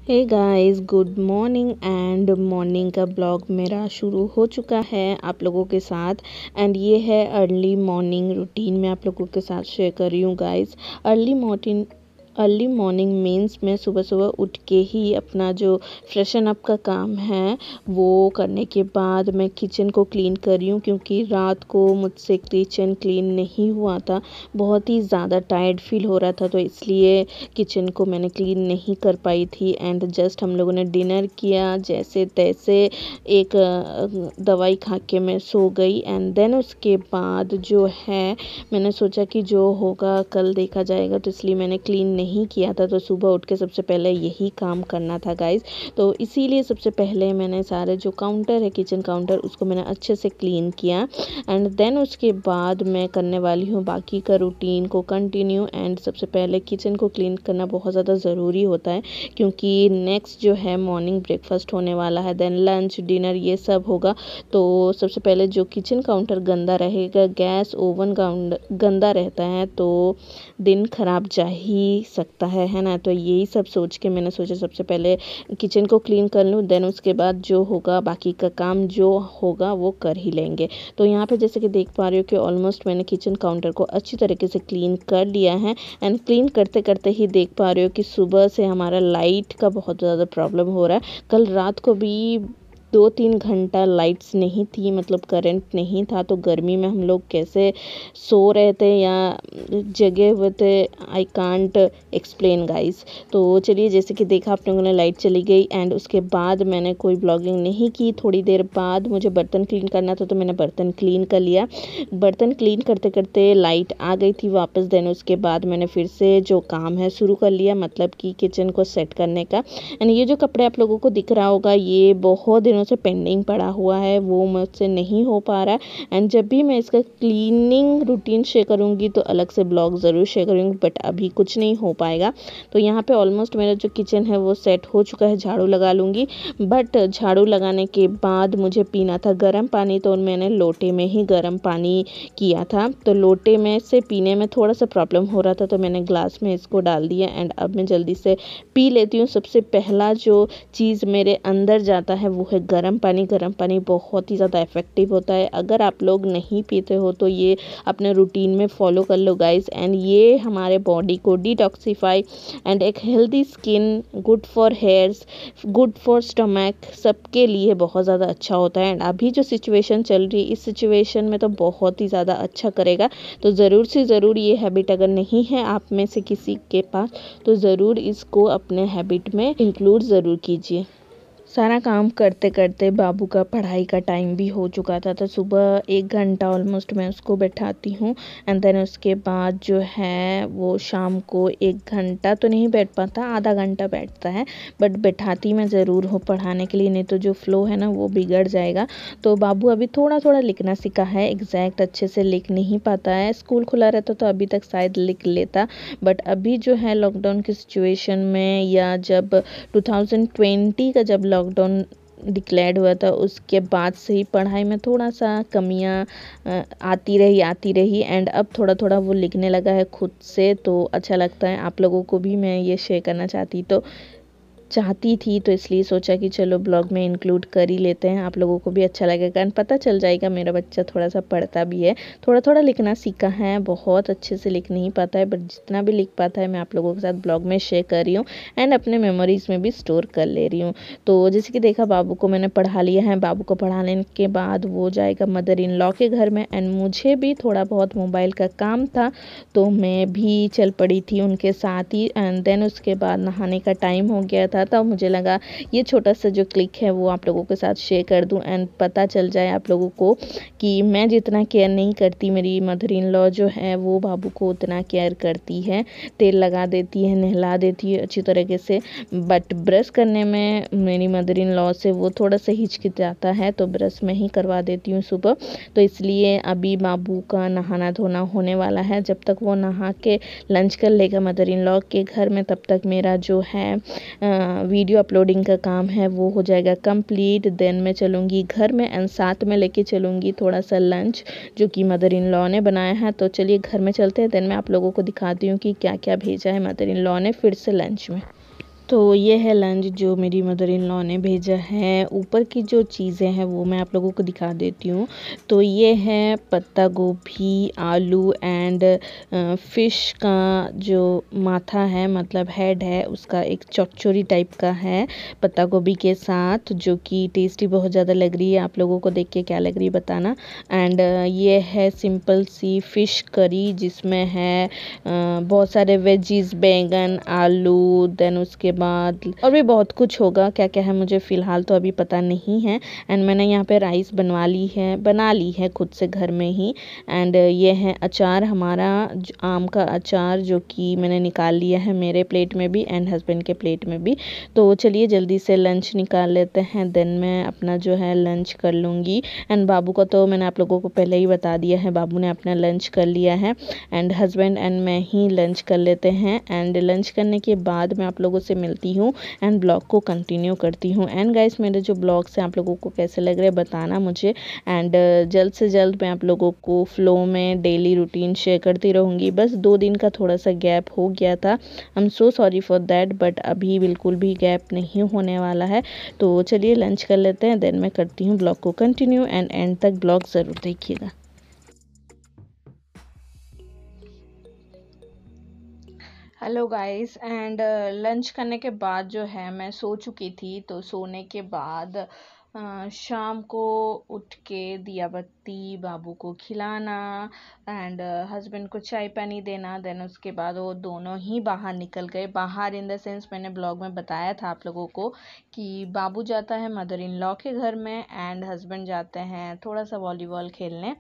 Hey guys, good morning and morning का blog मेरा शुरू हो चुका है आप लोगों के साथ। एंड ये है अर्ली मॉर्निंग रूटीन मैं आप लोगों के साथ शेयर कर रही हूँ गाइस। अर्ली मॉर्निंग मीन्स मैं सुबह सुबह उठ के ही अपना जो फ्रेशन अप का काम है वो करने के बाद मैं किचन को क्लीन कर रही हूँ, क्योंकि रात को मुझसे किचन क्लीन नहीं हुआ था। बहुत ही ज़्यादा टायर्ड फील हो रहा था, तो इसलिए किचन को मैंने क्लीन नहीं कर पाई थी। एंड जस्ट हम लोगों ने डिनर किया, जैसे तैसे एक दवाई खा के मैं सो गई। एंड देन उसके बाद जो है मैंने सोचा कि जो होगा कल देखा जाएगा, तो इसलिए मैंने क्लीन नहीं किया था। तो सुबह उठ के सबसे पहले यही काम करना था गाइस, तो इसीलिए सबसे पहले मैंने सारे जो काउंटर है, किचन काउंटर, उसको मैंने अच्छे से क्लीन किया। एंड देन उसके बाद मैं करने वाली हूँ बाकी का रूटीन को कंटिन्यू। एंड सबसे पहले किचन को क्लीन करना बहुत ज़्यादा ज़रूरी होता है, क्योंकि नेक्स्ट जो है मॉर्निंग ब्रेकफास्ट होने वाला है, देन लंच डिनर ये सब होगा। तो सबसे पहले जो किचन काउंटर गंदा रहेगा, गैस ओवन गंदा रहता है, तो दिन खराब जा ही सकता है ना। तो यही सब सोच के मैंने सोचा सबसे पहले किचन को क्लीन कर लूँ, देन उसके बाद जो होगा बाकी का काम जो होगा वो कर ही लेंगे। तो यहाँ पे जैसे कि देख पा रही हो कि ऑलमोस्ट मैंने किचन काउंटर को अच्छी तरीके से क्लीन कर लिया है। एंड क्लीन करते करते ही देख पा रहे हो कि सुबह से हमारा लाइट का बहुत ज़्यादा प्रॉब्लम हो रहा है। कल रात को भी 2-3 घंटा लाइट्स नहीं थी, मतलब करंट नहीं था। तो गर्मी में हम लोग कैसे सो रहे थे या जगे हुए थे, आई कांट एक्सप्लेन गाइस। तो चलिए, जैसे कि देखा आप लोगों ने, लाइट चली गई। एंड उसके बाद मैंने कोई ब्लॉगिंग नहीं की। थोड़ी देर बाद मुझे बर्तन क्लीन करना था, तो मैंने बर्तन क्लीन कर लिया। बर्तन क्लीन करते करते लाइट आ गई थी वापस। देन उसके बाद मैंने फिर से जो काम है शुरू कर लिया, मतलब कि किचन को सेट करने का। एंड ये जो कपड़े आप लोगों को दिख रहा होगा, ये बहुत दिनों से पेंडिंग पड़ा हुआ है, वो मुझसे नहीं हो पा रहा है। एंड जब भी मैं इसका क्लीनिंग रूटीन शेयर करूँगी तो अलग से ब्लॉग ज़रूर शेयर करूँगी, बट अभी कुछ नहीं हो पाएगा। तो यहाँ पे ऑलमोस्ट मेरा जो किचन है वो सेट हो चुका है, झाड़ू लगा लूँगी। बट झाड़ू लगाने के बाद मुझे पीना था गर्म पानी, तो मैंने लोटे में ही गर्म पानी किया था। तो लोटे में से पीने में थोड़ा सा प्रॉब्लम हो रहा था, तो मैंने ग्लास में इसको डाल दिया। एंड अब मैं जल्दी से पी लेती हूँ। सबसे पहला जो चीज़ मेरे अंदर जाता है वो है गर्म पानी। गर्म पानी बहुत ही ज़्यादा इफ़ेक्टिव होता है। अगर आप लोग नहीं पीते हो तो ये अपने रूटीन में फॉलो कर लो गाइस। एंड ये हमारे बॉडी को डिटॉक्सिफाई एंड एक healthy skin, good for hairs, good for stomach, सबके लिए बहुत ज़्यादा अच्छा होता है। एंड अभी जो सिचुएशन चल रही है, इस सिचुएशन में तो बहुत ही ज़्यादा अच्छा करेगा। तो ज़रूर से ज़रूर ये हैबिट अगर नहीं है आप में से किसी के पास, तो ज़रूर इसको अपने हैबिट में इंक्लूड ज़रूर कीजिए। सारा काम करते करते बाबू का पढ़ाई का टाइम भी हो चुका था, तो सुबह 1 घंटा ऑलमोस्ट मैं उसको बैठाती हूँ। एंड देन उसके बाद जो है वो शाम को 1 घंटा तो नहीं बैठ पाता, आधा घंटा बैठता है, बट बैठाती मैं ज़रूर हूँ पढ़ाने के लिए, नहीं तो जो फ्लो है ना वो बिगड़ जाएगा। तो बाबू अभी थोड़ा थोड़ा लिखना सीखा है, एग्जैक्ट अच्छे से लिख नहीं पाता है। स्कूल खुला रहता तो अभी तक शायद लिख लेता, बट अभी जो है लॉकडाउन की सिचुएशन में, या जब 2020 का जब लॉकडाउन डिक्लेयर्ड हुआ था उसके बाद से ही पढ़ाई में थोड़ा सा कमियां आती रही। एंड अब थोड़ा थोड़ा वो लिखने लगा है खुद से, तो अच्छा लगता है। आप लोगों को भी मैं ये शेयर करना चाहती थी, तो इसलिए सोचा कि चलो ब्लॉग में इंक्लूड कर ही लेते हैं, आप लोगों को भी अच्छा लगेगा एंड पता चल जाएगा मेरा बच्चा थोड़ा सा पढ़ता भी है, थोड़ा थोड़ा लिखना सीखा है। बहुत अच्छे से लिख नहीं पाता है, बट जितना भी लिख पाता है मैं आप लोगों के साथ ब्लॉग में शेयर कर रही हूँ एंड अपने मेमोरीज में भी स्टोर कर ले रही हूँ। तो जैसे कि देखा, बाबू को मैंने पढ़ा लिया है। बाबू को पढ़ाने के बाद वो जाएगा मदर इन लॉ के घर में। एंड मुझे भी थोड़ा बहुत मोबाइल का काम था, तो मैं भी चल पड़ी थी उनके साथ ही। एंड देन उसके बाद नहाने का टाइम हो गया था, तब मुझे लगा ये छोटा सा जो क्लिक है वो आप लोगों के साथ शेयर कर दूं एंड पता चल जाए आप लोगों को कि मैं जितना केयर नहीं करती, मेरी मदर इन लॉ जो है वो बाबू को उतना केयर करती है। तेल लगा देती है, नहला देती है अच्छी तरीके से। बट ब्रश करने में मेरी मदर इन लॉ से वो थोड़ा सा हिचकिचाता है, तो ब्रश मैं ही करवा देती हूँ सुबह। तो इसलिए अभी बाबू का नहाना धोना होने वाला है। जब तक वो नहा के लंच कर लेगा मदर इन लॉ के घर में, तब तक मेरा जो है वीडियो अपलोडिंग का काम है वो हो जाएगा कंप्लीट। देन मैं चलूँगी घर में एंड साथ में लेके चलूँगी थोड़ा सा लंच जो कि मदर इन लॉ ने बनाया है। तो चलिए घर में चलते हैं, देन मैं आप लोगों को दिखाती हूँ कि क्या क्या भेजा है मदर इन लॉ ने फिर से लंच में। तो ये है लंच जो मेरी मदर इन लॉ ने भेजा है। ऊपर की जो चीज़ें हैं वो मैं आप लोगों को दिखा देती हूँ। तो ये है पत्ता गोभी, आलू एंड फ़िश का जो माथा है, मतलब हेड है, उसका एक चौचौरी टाइप का है पत्ता गोभी के साथ, जो कि टेस्टी बहुत ज़्यादा लग रही है। आप लोगों को देख के क्या लग रही है बताना। एंड ये है सिंपल सी फ़िश करी जिसमें है बहुत सारे वेजीज, बैंगन, आलू, देन उसके बाद और भी बहुत कुछ होगा। क्या क्या है मुझे फ़िलहाल तो अभी पता नहीं है। एंड मैंने यहाँ पे राइस बना ली है खुद से घर में ही। एंड ये है अचार हमारा, आम का अचार, जो कि मैंने निकाल लिया है मेरे प्लेट में भी एंड हस्बैंड के प्लेट में भी। तो चलिए जल्दी से लंच निकाल लेते हैं, देन मैं अपना जो है लंच कर लूँगी। एंड बाबू का तो मैंने आप लोगों को पहले ही बता दिया है, बाबू ने अपना लंच कर लिया है। एंड हस्बैंड एंड मैं ही लंच कर लेते हैं। एंड लंच करने के बाद मैं आप लोगों से मिलती हूँ एंड ब्लॉग को कंटिन्यू करती हूँ। एंड गाइस, मेरे जो ब्लॉग्स हैं आप लोगों को कैसे लग रहे हैं बताना मुझे। एंड जल्द से जल्द मैं आप लोगों को फ्लो में डेली रूटीन शेयर करती रहूँगी। बस 2 दिन का थोड़ा सा गैप हो गया था, आई am so sorry for that, but अभी बिल्कुल भी गैप नहीं होने वाला है। तो चलिए लंच कर लेते हैं, देन मैं करती हूँ ब्लॉग को कंटिन्यू। एंड एंड तक ब्लॉग ज़रूर देखिएगा। हेलो गाइस, एंड लंच करने के बाद जो है मैं सो चुकी थी। तो सोने के बाद शाम को उठ के दिया बत्ती बाबू को खिलाना एंड हस्बैंड को चाय पानी देना। देन उसके बाद वो दोनों ही बाहर निकल गए। बाहर इन द सेंस, मैंने ब्लॉग में बताया था आप लोगों को कि बाबू जाता है मदर इन लॉ के घर में एंड हस्बैंड जाते हैं थोड़ा सा वॉलीबॉल खेलने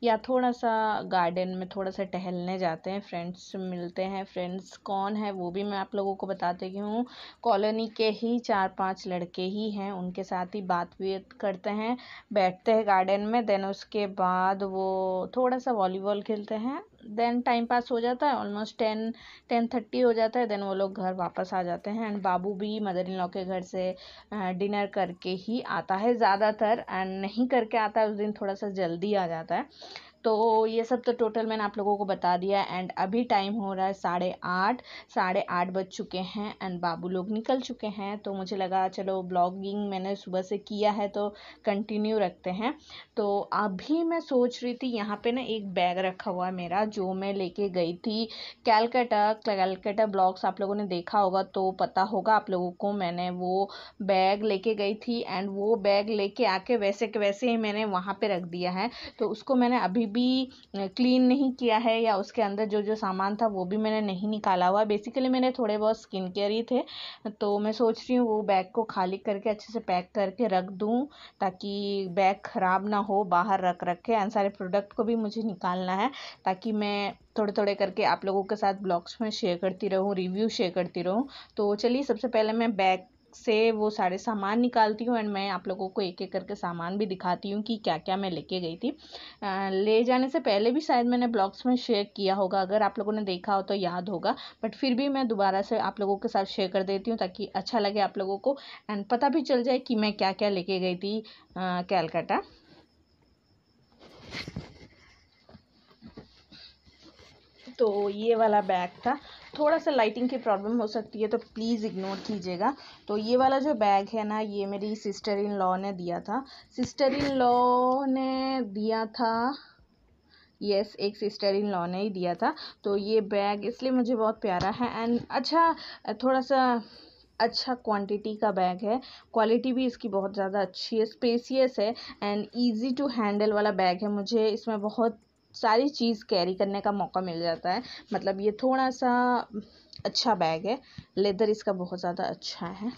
या थोड़ा सा गार्डन में थोड़ा सा टहलने जाते हैं। फ्रेंड्स से मिलते हैं। फ्रेंड्स कौन है वो भी मैं आप लोगों को बताती हूँ। कॉलोनी के ही 4-5 लड़के ही हैं, उनके साथ ही बात बात करते हैं, बैठते हैं गार्डन में। देन उसके बाद वो थोड़ा सा वॉलीबॉल खेलते हैं। देन टाइम पास हो जाता है, ऑलमोस्ट 10-10:30 हो जाता है। देन वो लोग घर वापस आ जाते हैं एंड बाबू भी मदर इन लॉ के घर से डिनर करके ही आता है ज़्यादातर, एंड नहीं करके आता है उस दिन थोड़ा सा जल्दी आ जाता है। तो ये सब तो टोटल मैंने आप लोगों को बता दिया। एंड अभी टाइम हो रहा है 8:30, 8:30 बज चुके हैं एंड बाबू लोग निकल चुके हैं। तो मुझे लगा चलो ब्लॉगिंग मैंने सुबह से किया है तो कंटिन्यू रखते हैं। तो अभी मैं सोच रही थी, यहाँ पे ना एक बैग रखा हुआ है मेरा जो मैं लेके गई थी कैलकाटा ब्लॉग्स आप लोगों ने देखा होगा तो पता होगा आप लोगों को। मैंने वो बैग लेके गई थी एंड वो बैग लेके आके वैसे के वैसे ही मैंने वहाँ पे रख दिया है। तो उसको मैंने अभी भी क्लीन नहीं किया है, या उसके अंदर जो जो सामान था वो भी मैंने नहीं निकाला हुआ। बेसिकली मेरे थोड़े बहुत स्किन केयर ही थे। तो मैं सोच रही हूँ वो बैग को खाली करके अच्छे से पैक करके रख दूँ ताकि बैग ख़राब ना हो। बाहर रख के एंड सारे प्रोडक्ट को भी मुझे निकालना है ताकि मैं थोड़े थोड़े करके आप लोगों के साथ ब्लॉग्स में शेयर करती रहूँ, रिव्यू शेयर करती रहूँ। तो चलिए सबसे पहले मैं बैग से वो सारे सामान निकालती हूँ एंड मैं आप लोगों को एक एक करके सामान भी दिखाती हूँ कि क्या क्या मैं लेके गई थी। ले जाने से पहले भी शायद मैंने ब्लॉग्स में शेयर किया होगा, अगर आप लोगों ने देखा हो तो याद होगा, बट फिर भी मैं दोबारा से आप लोगों के साथ शेयर कर देती हूँ ताकि अच्छा लगे आप लोगों को एंड पता भी चल जाए कि मैं क्या क्या लेके गई थी कैलकाटा। तो ये वाला बैग था। थोड़ा सा लाइटिंग की प्रॉब्लम हो सकती है तो प्लीज़ इग्नोर कीजिएगा। तो ये वाला जो बैग है ना, ये मेरी सिस्टर इन लॉ ने दिया था। सिस्टर इन लॉ ने दिया था, यस, एक सिस्टर इन लॉ ने ही दिया था। तो ये बैग इसलिए मुझे बहुत प्यारा है एंड अच्छा, थोड़ा सा अच्छा क्वांटिटी का बैग है। क्वालिटी भी इसकी बहुत ज़्यादा अच्छी है, स्पेसियस है एंड इजी टू हैंडल वाला बैग है। मुझे इसमें बहुत सारी चीज़ कैरी करने का मौका मिल जाता है। मतलब ये थोड़ा सा अच्छा बैग है, लेदर इसका बहुत ज़्यादा अच्छा है।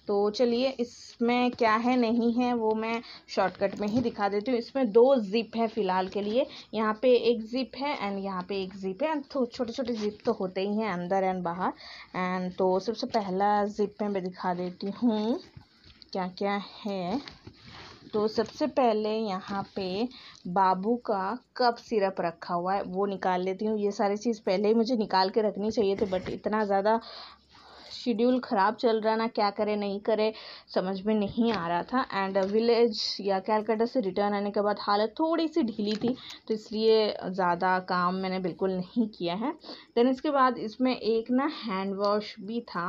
तो चलिए इसमें क्या है नहीं है वो मैं शॉर्टकट में ही दिखा देती हूँ। इसमें 2 ज़िप है फ़िलहाल के लिए। यहाँ पे एक ज़िप है एंड यहाँ पे एक ज़िप है एंड छोटे छोटे ज़िप तो होते ही हैं अंदर एंड बाहर। एंड तो सबसे पहला ज़िप में मैं दिखा देती हूँ क्या क्या है। तो सबसे पहले यहाँ पे बाबू का कफ सिरप रखा हुआ है, वो निकाल लेती हूँ। ये सारी चीज़ पहले ही मुझे निकाल के रखनी चाहिए थी, बट इतना ज़्यादा शेड्यूल ख़राब चल रहा ना, क्या करे नहीं करे समझ में नहीं आ रहा था। एंड विलेज या कैलकाटा से रिटर्न आने के बाद हालत थोड़ी सी ढीली थी तो इसलिए ज़्यादा काम मैंने बिल्कुल नहीं किया है। देन इसके बाद इसमें एक ना हैंड वॉश भी था,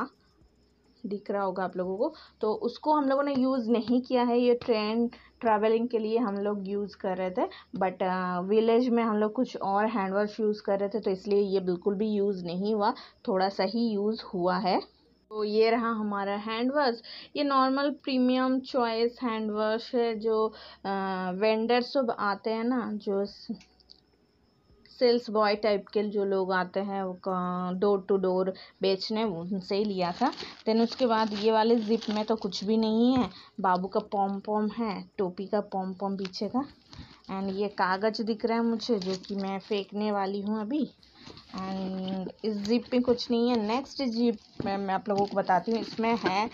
दिख रहा होगा आप लोगों को। तो उसको हम लोगों ने यूज़ नहीं किया है, ये ट्रेन ट्रैवलिंग के लिए हम लोग यूज़ कर रहे थे, बट विलेज में हम लोग कुछ और हैंड वॉश यूज़ कर रहे थे, तो इसलिए ये बिल्कुल भी यूज़ नहीं हुआ, थोड़ा सा ही यूज़ हुआ है। तो ये रहा हमारा हैंड वॉश। ये normal premium choice hand wash है, जो वेंडर सब आते हैं ना, जो सेल्स बॉय टाइप के जो लोग आते हैं वो डोर टू डोर बेचने, उनसे ही लिया था। देन उसके बाद ये वाले जिप में तो कुछ भी नहीं है, बाबू का पॉम पॉम है, टोपी का पॉम पॉम पीछे का, एंड ये कागज दिख रहा है मुझे जो कि मैं फेंकने वाली हूँ अभी। एंड इस जिप में कुछ नहीं है। नेक्स्ट जिप मैं आप लोगों को बताती हूँ, इसमें है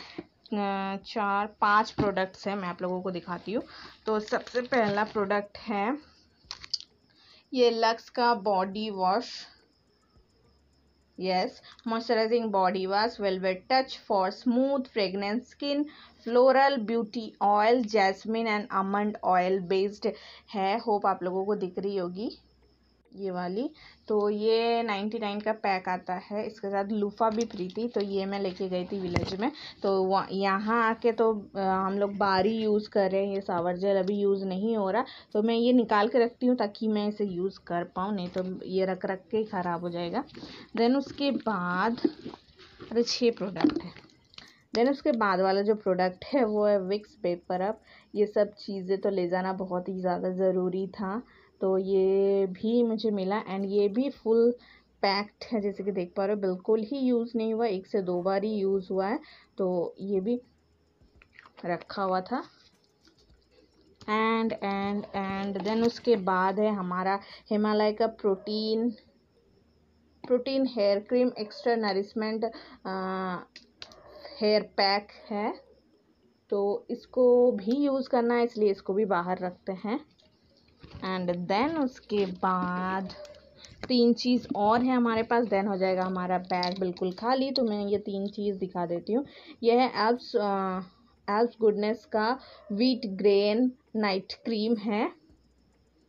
4-5 प्रोडक्ट्स हैं, मैं आप लोगों को दिखाती हूँ। तो सबसे पहला प्रोडक्ट है ये लक्स का body wash, yes, moisturising body wash, velvet touch for smooth fragrance skin, floral beauty oil, jasmine and almond oil based है। होप आप लोगों को दिख रही होगी ये वाली। तो ये 99 का पैक आता है, इसके साथ लूफा भी फ्री थी, तो ये मैं लेके गई थी विलेज में। तो यहाँ आके तो हम लोग बारी यूज़ कर रहे हैं, ये सावर जेल अभी यूज़ नहीं हो रहा, तो मैं ये निकाल के रखती हूँ ताकि मैं इसे यूज़ कर पाऊँ, नहीं तो ये रख रख के ख़राब हो जाएगा। देन उसके बाद 6 प्रोडक्ट है। देन उसके बाद वाला जो प्रोडक्ट है वो है विक्स पेपर अप। ये सब चीज़ें तो ले जाना बहुत ही ज़्यादा ज़रूरी था, तो ये भी मुझे मिला, एंड ये भी फुल पैक्ड है, जैसे कि देख पा रहे हो, बिल्कुल ही यूज़ नहीं हुआ, 1 से 2 बार ही यूज़ हुआ है, तो ये भी रखा हुआ था। एंड देन उसके बाद है हमारा हिमालय का protein hair cream extra nourishment hair pack है, तो इसको भी यूज़ करना है, इसलिए इसको भी बाहर रखते हैं। एंड देन उसके बाद 3 चीज़ और है हमारे पास, देन हो जाएगा हमारा बैग बिल्कुल खाली। तो मैं ये 3 चीज़ दिखा देती हूँ। यह है एल्प्स गुडनेस का व्हीट ग्रेन नाइट क्रीम है,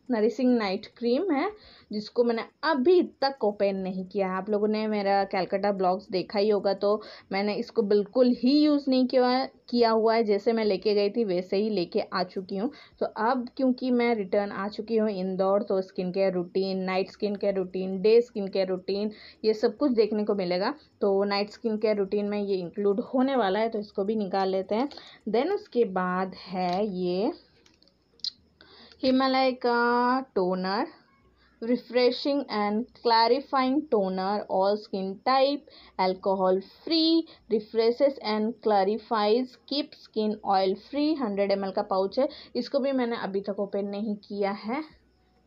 नरिशिंग नाइट क्रीम है, जिसको मैंने अभी तक ओपन नहीं किया है। आप लोगों ने मेरा कैलकाटा ब्लॉग्स देखा ही होगा, तो मैंने इसको बिल्कुल ही यूज़ नहीं किया हुआ है, जैसे मैं लेके गई थी वैसे ही लेके आ चुकी हूँ। तो अब क्योंकि मैं रिटर्न आ चुकी हूँ इंदौर, तो skin care routine, night skin care routine, day skin care routine, ये सब कुछ देखने को मिलेगा। तो नाइट स्किन केयर रूटीन में ये इंक्लूड होने वाला है, तो इसको भी निकाल लेते हैं। देन उसके बाद है ये हिमालय का toner, refreshing and clarifying toner, all skin type, alcohol free, refreshes and clarifies, keep skin oil free. 100 ml का पाउच है, इसको भी मैंने अभी तक ओपन नहीं किया है,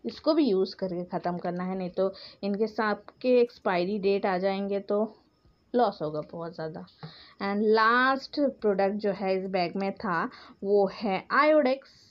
इसको भी यूज़ करके ख़त्म करना है, नहीं तो इनके साथ के एक्सपायरी डेट आ जाएंगे तो लॉस होगा बहुत ज़्यादा। एंड लास्ट प्रोडक्ट जो है इस बैग में था वो है आयोडेक्स।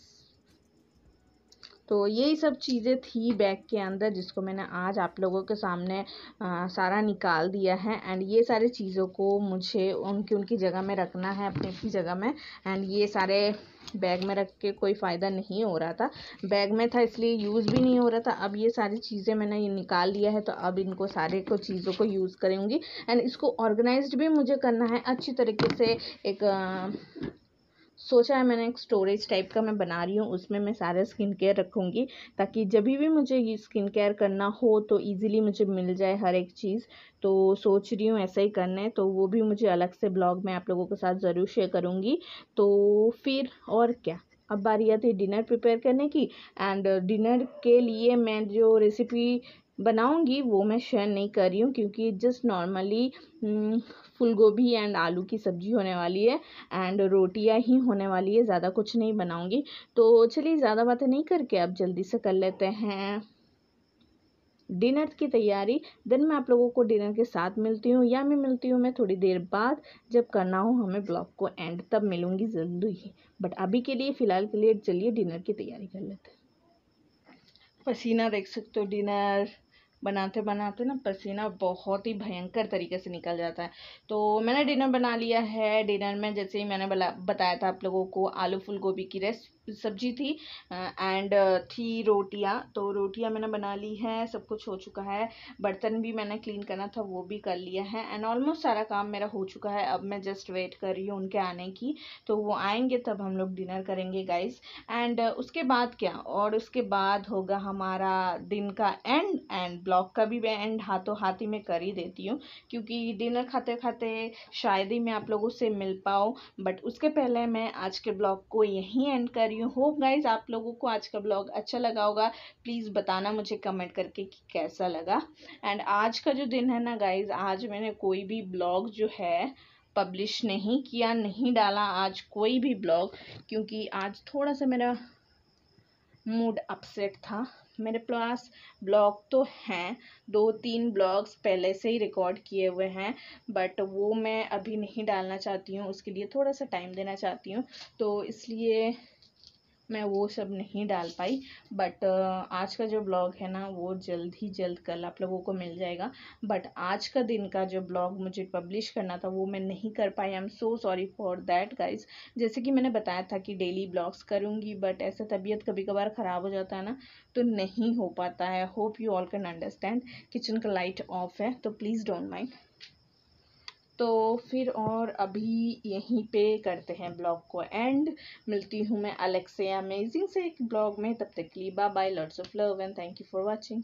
तो यही सब चीज़ें थी बैग के अंदर, जिसको मैंने आज आप लोगों के सामने सारा निकाल दिया है। एंड ये सारी चीज़ों को मुझे उनकी जगह में रखना है, अपनी जगह में। एंड ये सारे बैग में रख के कोई फ़ायदा नहीं हो रहा था, बैग में था इसलिए यूज़ भी नहीं हो रहा था। अब ये सारी चीज़ें मैंने ये निकाल लिया है, तो अब इनको सारे को चीज़ों को यूज़ करूँगी। एंड इसको ऑर्गेनाइज्ड भी मुझे करना है अच्छी तरीके से। एक सोचा है मैंने, एक स्टोरेज टाइप का मैं बना रही हूँ, उसमें मैं सारे स्किन केयर रखूँगी, ताकि जब भी मुझे ये स्किन केयर करना हो तो इजीली मुझे मिल जाए हर एक चीज़। तो सोच रही हूँ ऐसा ही करना है, तो वो भी मुझे अलग से ब्लॉग में आप लोगों के साथ ज़रूर शेयर करूँगी। तो फिर और क्या, अब बारी आती है डिनर प्रिपेयर करने की। एंड डिनर के लिए मैं जो रेसिपी बनाऊंगी वो मैं शेयर नहीं कर रही हूँ, क्योंकि जस्ट नॉर्मली फूल गोभी एंड आलू की सब्ज़ी होने वाली है, एंड रोटियां ही होने वाली है, ज़्यादा कुछ नहीं बनाऊंगी। तो चलिए ज़्यादा बातें नहीं करके अब जल्दी से कर लेते हैं डिनर की तैयारी। देन मैं आप लोगों को डिनर के साथ मिलती हूँ, या मैं मिलती हूँ मैं थोड़ी देर बाद, जब करना हो हमें ब्लॉग को एंड, तब मिलूँगी जल्दी ही। बट अभी के लिए फ़िलहाल के लिए चलिए डिनर की तैयारी कर लेते हैं। पसीना देख सकते हो, डिनर बनाते बनाते ना पसीना बहुत ही भयंकर तरीके से निकल जाता है। तो मैंने डिनर बना लिया है। डिनर में जैसे ही मैंने बताया था आप लोगों को, आलू फूल गोभी की सब्जी थी एंड थी रोटियां। तो रोटियां मैंने बना ली है, सब कुछ हो चुका है। बर्तन भी मैंने क्लीन करना था, वो भी कर लिया है एंड ऑलमोस्ट सारा काम मेरा हो चुका है। अब मैं जस्ट वेट कर रही हूँ उनके आने की। तो वो आएंगे तब हम लोग डिनर करेंगे गाइस। एंड उसके बाद क्या, और उसके बाद होगा हमारा दिन का एंड ब्लॉग का भी मैं एंड हाथों हाथ ही में कर ही देती हूँ, क्योंकि डिनर खाते खाते शायद ही मैं आप लोगों से मिल पाऊँ। बट उसके पहले मैं आज के ब्लॉग को यहीं एंड कर रही हूँ। होप गाइज आप लोगों को आज का ब्लॉग अच्छा लगा होगा। प्लीज़ बताना मुझे कमेंट करके कि कैसा लगा। एंड आज का जो दिन है ना गाइज, आज मैंने कोई भी ब्लॉग जो है पब्लिश नहीं किया, नहीं डाला आज कोई भी ब्लॉग, क्योंकि आज थोड़ा सा मेरा मूड अपसेट था। मेरे पास ब्लॉग तो हैं, 2-3 ब्लॉग्स पहले से ही रिकॉर्ड किए हुए हैं, बट वो मैं अभी नहीं डालना चाहती हूँ, उसके लिए थोड़ा सा टाइम देना चाहती हूँ। तो इसलिए मैं वो सब नहीं डाल पाई। बट आज का जो ब्लॉग है ना, वो जल्द ही जल्द कल आप लोगों को मिल जाएगा। बट आज का दिन का जो ब्लॉग मुझे पब्लिश करना था वो मैं नहीं कर पाई। I am so sorry for that guys. जैसे कि मैंने बताया था कि डेली ब्लॉग्स करूँगी, बट ऐसा तबीयत कभी कभार ख़राब हो जाता है ना, तो नहीं हो पाता है। Hope you all can understand. Kitchen का लाइट ऑफ है तो प्लीज़ डोंट माइंड। तो फिर और अभी यहीं पे करते हैं ब्लॉग को एंड। मिलती हूँ मैं अलेक्सिया अमेजिंग से एक ब्लॉग में। तब तक के लिए bye bye, lots of love and thank you for watching.